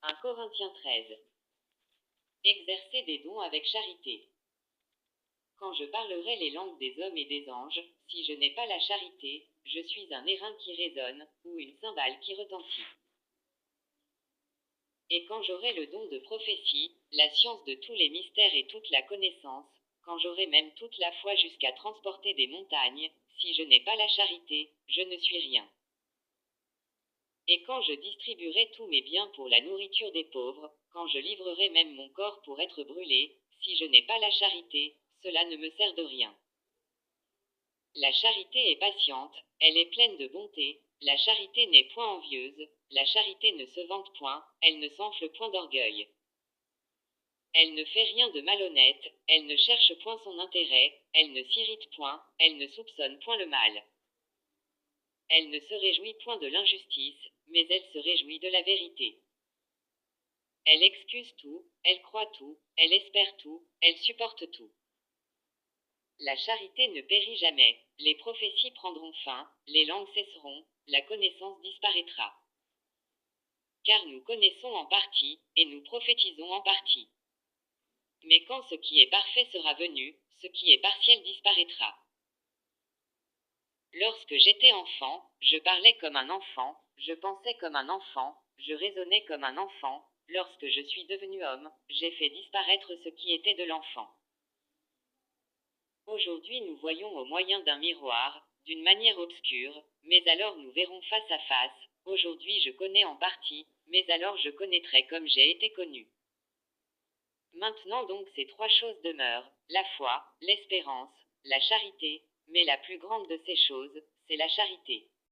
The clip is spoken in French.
1 Corinthiens 13. Exercer des dons avec charité. Quand je parlerai les langues des hommes et des anges, si je n'ai pas la charité, je suis un airain qui résonne, ou une cymbale qui retentit. Et quand j'aurai le don de prophétie, la science de tous les mystères et toute la connaissance, quand j'aurai même toute la foi jusqu'à transporter des montagnes, si je n'ai pas la charité, je ne suis rien. Et quand je distribuerai tous mes biens pour la nourriture des pauvres, quand je livrerai même mon corps pour être brûlé, si je n'ai pas la charité, cela ne me sert de rien. La charité est patiente, elle est pleine de bonté, la charité n'est point envieuse, la charité ne se vante point, elle ne s'enfle point d'orgueil. Elle ne fait rien de malhonnête, elle ne cherche point son intérêt, elle ne s'irrite point, elle ne soupçonne point le mal. Elle ne se réjouit point de l'injustice, mais elle se réjouit de la vérité. Elle excuse tout, elle croit tout, elle espère tout, elle supporte tout. La charité ne périt jamais, les prophéties prendront fin, les langues cesseront, la connaissance disparaîtra. Car nous connaissons en partie, et nous prophétisons en partie. Mais quand ce qui est parfait sera venu, ce qui est partiel disparaîtra. Lorsque j'étais enfant, je parlais comme un enfant, je pensais comme un enfant, je raisonnais comme un enfant, lorsque je suis devenu homme, j'ai fait disparaître ce qui était de l'enfant. Aujourd'hui nous voyons au moyen d'un miroir, d'une manière obscure, mais alors nous verrons face à face, aujourd'hui je connais en partie, mais alors je connaîtrai comme j'ai été connu. Maintenant donc ces trois choses demeurent, la foi, l'espérance, la charité, mais la plus grande de ces choses, c'est la charité.